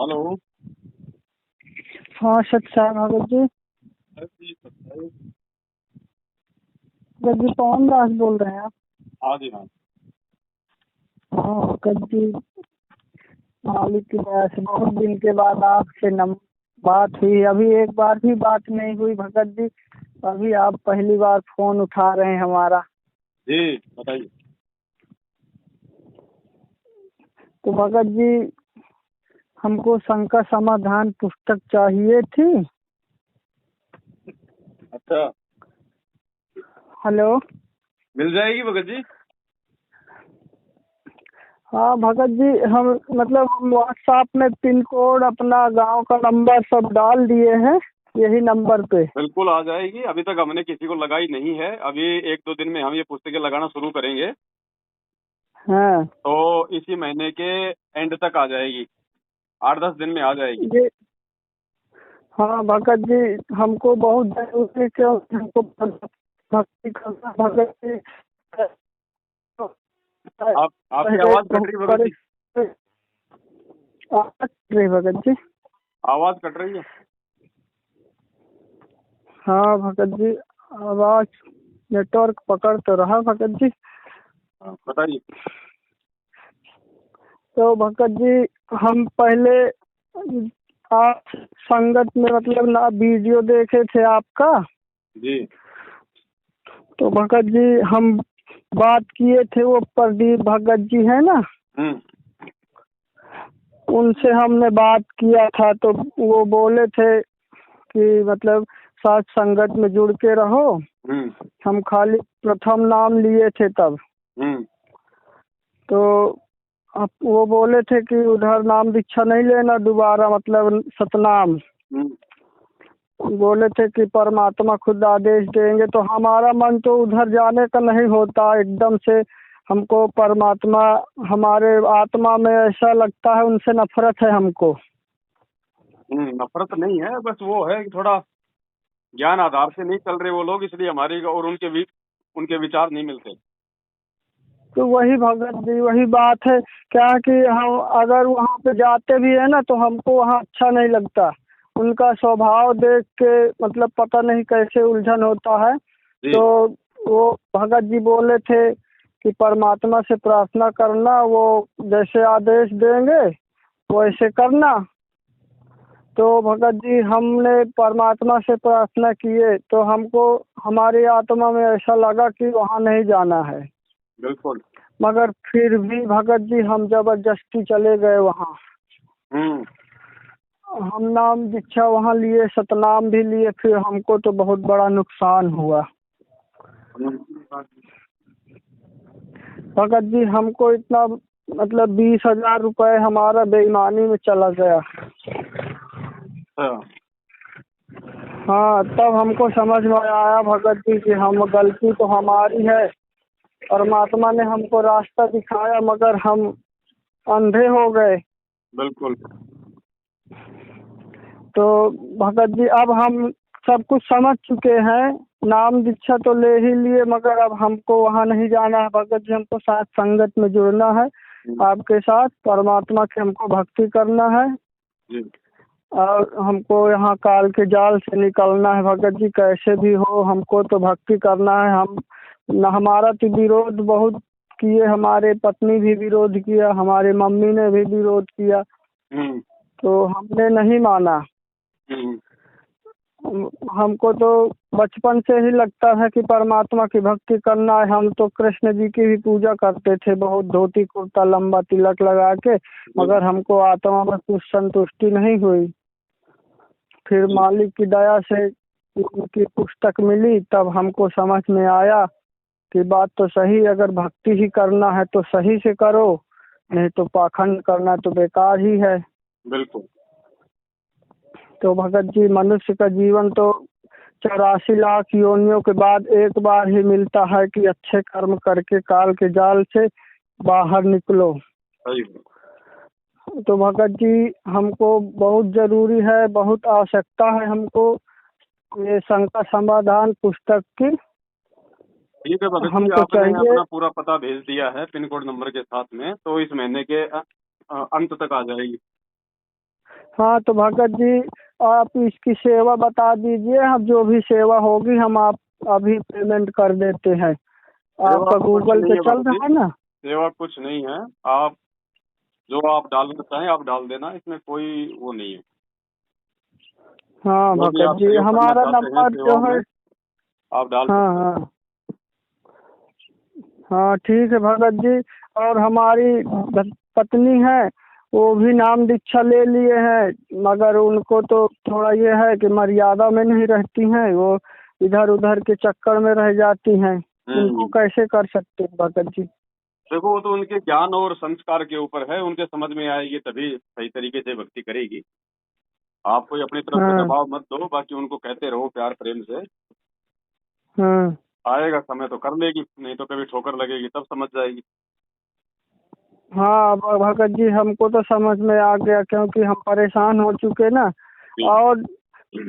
Hello. हाँ सच साहब भगत जी। जी बताइए। भगत जी पवन दास बोल रहे हैं आप? हाँ जी हाँ। हाँ भगत जी, मालिक की दया से बहुत दिन के बाद आपसे बात हुई। अभी एक बार भी बात नहीं हुई भगत जी। अभी आप पहली बार फोन उठा रहे हैं हमारा। जी बताइए। तो भगत जी, हमको शंका समाधान पुस्तक चाहिए थी। अच्छा। हेलो। मिल जाएगी भगत जी। हाँ भगत जी, हम मतलब व्हाट्सएप में पिन कोड, अपना गांव का नंबर सब डाल दिए हैं यही नंबर पे। बिल्कुल आ जाएगी। अभी तक हमने किसी को लगाई नहीं है। अभी 1-2 दिन में हम ये पुस्तकें लगाना शुरू करेंगे, हाँ तो इसी महीने के एंड तक आ जाएगी। 8-10 दिन में आ जाएगी। ये, हाँ भगत जी, हमको बहुत जरूरी, क्योंकि हमको भक्ति करना भगत जी। आप आपकी पहले आवाज कट बहुत रही है भगत जी। रही भगत जी। आवाज कट रही है। हाँ भगत जी, आवाज नेटवर्क पकड़ तो रहा भगत जी। हाँ, बताइए। तो भगत जी, हम पहले आप संगत में मतलब ना वीडियो देखे थे आपका। जी। तो भगत जी हम बात किए थे, वो प्रदीप भगत जी है ना, हम्म। उनसे हमने बात किया था। तो वो बोले थे कि मतलब साथ संगत में जुड़ के रहो। हम्म। हम खाली प्रथम नाम लिए थे तब। हम्म। तो अब वो बोले थे कि उधर नाम दीक्षा नहीं लेना दोबारा, मतलब सतनाम। हम्म। बोले थे कि परमात्मा खुद आदेश देंगे। तो हमारा मन तो उधर जाने का नहीं होता एकदम से। हमको परमात्मा, हमारे आत्मा में ऐसा लगता है उनसे नफरत है हमको। नफरत नहीं है, बस वो है कि थोड़ा ज्ञान आधार से नहीं चल रहे वो लोग, इसलिए हमारी और उनके विचार नहीं मिलते। तो वही भगत जी, वही बात है। क्या कि हम अगर वहाँ पे जाते भी है ना, तो हमको वहाँ अच्छा नहीं लगता। उनका स्वभाव देख के मतलब पता नहीं कैसे उलझन होता है। जी। तो वो भगत जी बोले थे कि परमात्मा से प्रार्थना करना, वो जैसे आदेश देंगे वैसे करना। तो भगत जी हमने परमात्मा से प्रार्थना किए, तो हमको हमारी आत्मा में ऐसा लगा कि वहाँ नहीं जाना है। बिल्कुल। मगर फिर भी भगत जी हम जबरदस्ती चले गए वहाँ। हम्म। हम नाम दीक्षा वहाँ लिए, सतनाम भी लिए, फिर हमको तो बहुत बड़ा नुकसान हुआ। भगत जी हमको इतना मतलब 20,000 रुपये हमारा बेईमानी में चला गया। हाँ। हाँ, तब हमको समझ में आया भगत जी कि हम गलती तो हमारी है। परमात्मा ने हमको रास्ता दिखाया मगर हम अंधे हो गए। बिल्कुल। तो भगत जी अब हम सब कुछ समझ चुके हैं। नाम दीक्षा तो ले ही लिए, मगर अब हमको वहाँ नहीं जाना है भगत जी। हमको साथ संगत में जुड़ना है, आपके साथ परमात्मा की हमको भक्ति करना है। जी। और हमको यहाँ काल के जाल से निकलना है भगत जी, कैसे भी हो हमको तो भक्ति करना है। हम न, हमारा तो विरोध बहुत किए, हमारे पत्नी भी विरोध किया, हमारे मम्मी ने भी विरोध किया। हम्म। तो हमने नहीं माना। हम्म। हमको तो बचपन से ही लगता है कि परमात्मा की भक्ति करना है। हम तो कृष्ण जी की भी पूजा करते थे, बहुत धोती कुर्ता लंबा तिलक लगा के, मगर हमको आत्मा में कुछ संतुष्टि नहीं हुई। फिर मालिक की दया से उनकी पुस्तक मिली, तब हमको समझ में आया कि बात तो सही, अगर भक्ति ही करना है तो सही से करो, नहीं तो पाखंड करना तो बेकार ही है। बिल्कुल। तो भगत जी मनुष्य का जीवन तो 84 लाख योनियों के बाद एक बार ही मिलता है कि अच्छे कर्म करके काल के जाल से बाहर निकलो। सही। तो भगत जी हमको बहुत जरूरी है, बहुत आवश्यकता है हमको ये शंका समाधान पुस्तक की। ठीक है भगत जी, हमको आपने चाहिए। अपना पूरा पता भेज दिया है पिन कोड नंबर के साथ में, तो इस महीने के अंत तक आ जाएगी। हाँ तो भगत जी आप इसकी सेवा बता दीजिए, हम जो भी सेवा होगी हम आप अभी पेमेंट कर देते हैं। सेवा आपका तो कुछ गूगल नहीं पे है चल भगत जी, रहा है ना? सेवा कुछ नहीं है। आप जो आप डालना चाहें आप डाल देना, इसमें कोई वो नहीं है। हाँ जो भी भगत आप जी सहयोग करना हमारा चाहते हैं नंबर जो सेवाओं है। में आप डाल हाँ सकते हैं। हाँ हाँ ठीक है भगत जी। और हमारी पत्नी है, वो भी नाम दीक्षा ले लिए हैं, मगर उनको तो थोड़ा ये है कि मर्यादा में नहीं रहती हैं, वो इधर उधर के चक्कर में रह जाती हैं। उनको कैसे कर सकते हैं भगत जी? देखो वो तो उनके ज्ञान और संस्कार के ऊपर है, उनके समझ में आएगी तभी सही तरीके से भक्ति करेगी। आप कोई अपनी तरफ से हाँ दबाव मत दो, बाकी उनको कहते रहो प्यार प्रेम से। हाँ आएगा समय तो कर लेगी, नहीं तो कभी ठोकर लगेगी तब समझ जाएगी। हाँ भगत जी हमको तो समझ में आ गया, क्योंकि हम परेशान हो चुके ना। और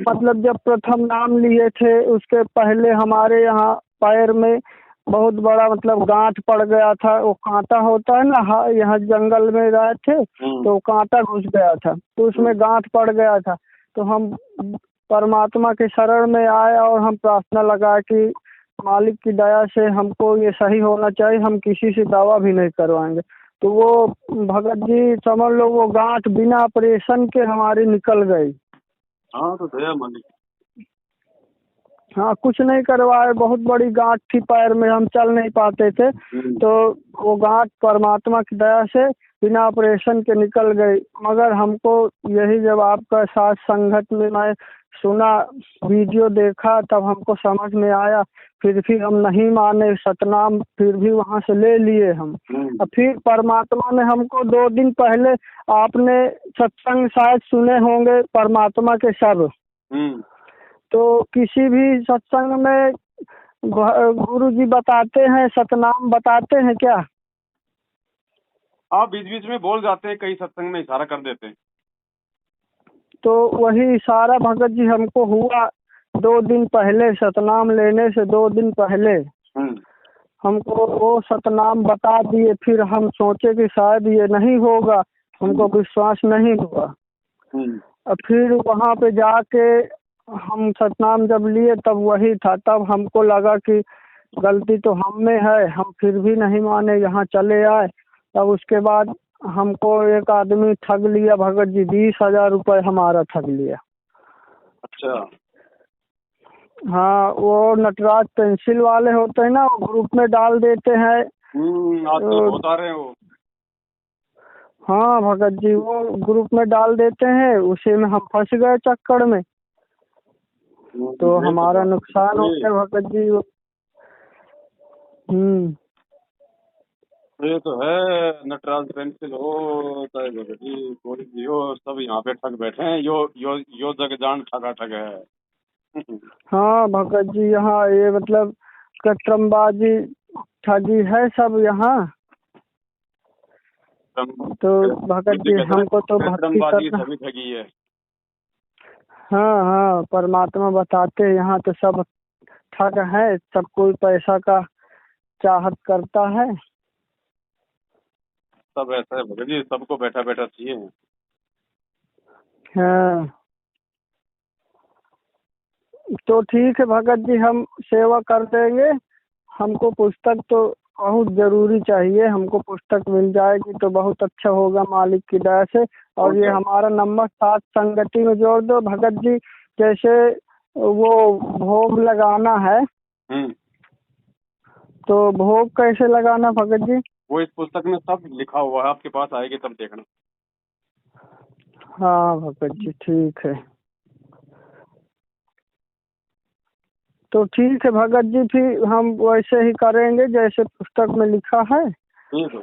मतलब जब प्रथम नाम लिए थे उसके पहले हमारे यहाँ पैर में बहुत बड़ा मतलब गांठ पड़ गया था। वो कांटा होता है ना, यहाँ जंगल में रहे थे तो कांटा घुस गया था, तो उसमें गांठ पड़ गया था। तो हम परमात्मा के शरण में आए और हम प्रार्थना लगाए कि मालिक की दया से हमको ये सही होना चाहिए, हम किसी से दवा भी नहीं करवाएंगे। तो वो भगत जी समझ लो वो गांठ बिना ऑपरेशन के हमारी निकल गई। हाँ तो दया मालिक। हाँ कुछ नहीं करवाए, बहुत बड़ी गांठ थी पैर में, हम चल नहीं पाते थे। तो वो गांठ परमात्मा की दया से बिना ऑपरेशन के निकल गई। मगर हमको यही जब आपका साथ संगत में मैं सुना, वीडियो देखा, तब हमको समझ में आया। फिर भी हम नहीं माने, सतनाम फिर भी वहाँ से ले लिए हम। और फिर परमात्मा ने हमको 2 दिन पहले, आपने सत्संग शायद सुने होंगे परमात्मा के सब, तो किसी भी सत्संग में गुरु जी बताते हैं, सतनाम बताते हैं क्या? आप बीच बीच में बोल जाते हैं, कई सत्संग में इशारा कर देते हैं। तो वही इशारा भगत जी हमको हुआ 2 दिन पहले, सतनाम लेने से 2 दिन पहले हमको वो सतनाम बता दिए। फिर हम सोचे कि शायद ये नहीं होगा, हमको विश्वास नहीं हुआ। और फिर वहाँ पे जाके हम सतनाम जब लिए तब वही था, तब हमको लगा कि गलती तो हम में है, हम फिर भी नहीं माने, यहाँ चले आए। तब उसके बाद हमको एक आदमी ठग लिया भगत जी, 20,000 रुपये हमारा ठग लिया। अच्छा। हाँ वो नटराज पेंसिल वाले होते हैं ना, वो ग्रुप में डाल देते हैं। आजकल बहुत आ रहे हैं वो। हाँ भगत जी वो ग्रुप में डाल देते हैं, उसी में हम फंस गए चक्कर में। तो हमारा नुकसान हो गया भगत जी। ये तो है, नटराज पेंसिल हो चाहे भगत जी कोई भी हो, सब यहाँ पे ठग बैठे हैं। यो जग जान ठगा ठग है। हाँ भगत जी यहाँ ये मतलब कट्रमबाजी ठगी है सब यहाँ। तो भगत जी हमको तो भक्ति करना। सभी ठगी है। हाँ हाँ परमात्मा बताते हैं यहाँ तो सब ठग है, सब कोई पैसा का चाहत करता है। सब ऐसा है भगत जी, सबको बैठा बैठा चाहिए। हाँ तो ठीक है भगत जी, हम सेवा कर देंगे। हमको पुस्तक तो बहुत जरूरी चाहिए, हमको पुस्तक मिल जाएगी तो बहुत अच्छा होगा मालिक की दया से। और ये हमारा नंबर 7 संगति में जोड़ दो भगत जी। जैसे वो भोग लगाना है, तो भोग कैसे लगाना भगत जी? वो इस पुस्तक में सब लिखा हुआ है, आपके पास आएगी तब देखना। हाँ भगत जी ठीक है। तो ठीक है भगत जी, फिर हम वैसे ही करेंगे जैसे पुस्तक में लिखा है। ठीक है।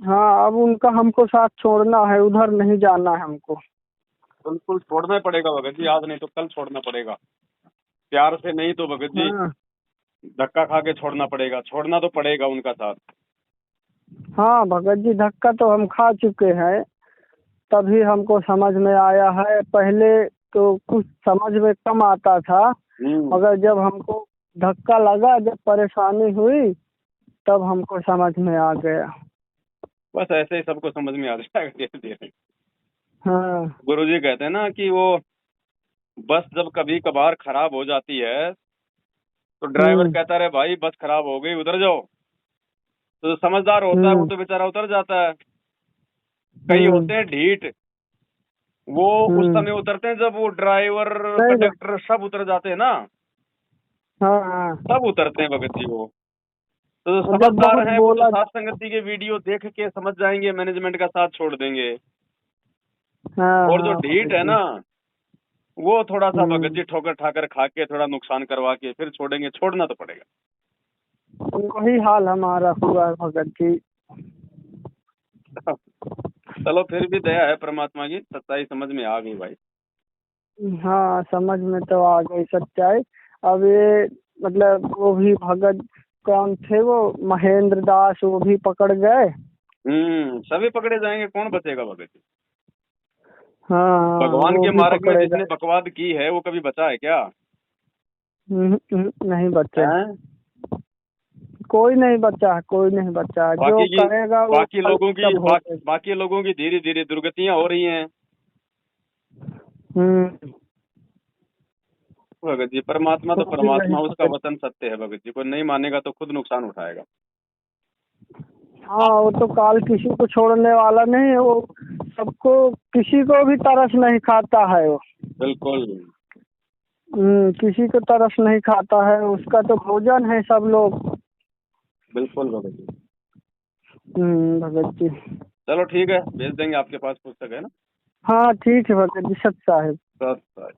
हाँ अब उनका हमको साथ छोड़ना है, उधर नहीं जाना है हमको। बिल्कुल छोड़ना ही पड़ेगा भगत जी, आज नहीं तो कल छोड़ना पड़ेगा। प्यार से नहीं तो भगत जी हाँ धक्का खा के छोड़ना पड़ेगा, छोड़ना तो पड़ेगा उनका साथ। हाँ भगत जी धक्का तो हम खा चुके हैं, तभी हमको समझ में आया है। पहले तो कुछ समझ में कम आता था, मगर जब हमको धक्का लगा, जब परेशानी हुई, तब हमको समझ में आ गया। बस ऐसे ही सबको समझ में आ जाएगा धीरे धीरे। हाँ। गुरुजी कहते हैं ना कि वो बस जब कभी कभार खराब हो जाती है तो ड्राइवर कहता रहे भाई बस खराब हो गई उतर जाओ, तो जो समझदार होता है वो तो बेचारा उतर जाता है। कई होते हैं ढीठ, वो उस समय उतरते हैं जब वो ड्राइवर सही बात। कंडक्टर सब उतर जाते हैं ना, हाँ हाँ। सब उतरते हैं भगत जी वो। तो जो जब बहुत समझदार हैं वो तो बोला। साथ संगति के वीडियो देख के समझ जाएंगे, मैनेजमेंट का साथ छोड़ देंगे। हाँ और जो हाँ ढीठ भगत है जी। ना, वो थोड़ा सा भगत जी ठोकर ठाकर खा के थोड़ा नुकसान करवा के फिर छोड़ेंगे, छोड़ना तो पड़ेगा। वही हाल हमारा हुआ है भगत जी। चलो फिर भी दया है परमात्मा की, सच्चाई समझ में आ गई भाई। हाँ समझ में तो आ गई सच्चाई। अब ये मतलब वो भी भगत कौन थे वो महेंद्र दास, वो भी पकड़ गए। सभी पकड़े जाएंगे, कौन बचेगा भगत जी। हाँ भगवान वो के भी मार्ग में पकड़े जिसने गए। बकवाद की है वो कभी बचा है क्या? नहीं बचे। हैं? कोई नहीं बचा है, कोई नहीं बचा है। जो बाकी की करेगा वो बाकी फल लोगों की सब होते। बाकी लोगों की धीरे धीरे दुर्गतियां हो रही हैं हम्म। भगत जी। परमात्मा तो वो भी वही परमात्मा, उसका पकड़। वचन सत्य है भगत जी, कोई नहीं मानेगा तो खुद नुकसान उठाएगा। हाँ वो तो काल किसी को छोड़ने वाला नहीं है वो। सबको, किसी को भी तरस नहीं खाता है वो। बिल्कुल किसी को तरस नहीं खाता है, उसका तो भोजन है सब लोग। बिल्कुल भगत जी। भगत जी। चलो ठीक है, भेज देंगे आपके पास पुस्तक है ना। हाँ ठीक है भगत जी, सच साहिब। सत्य।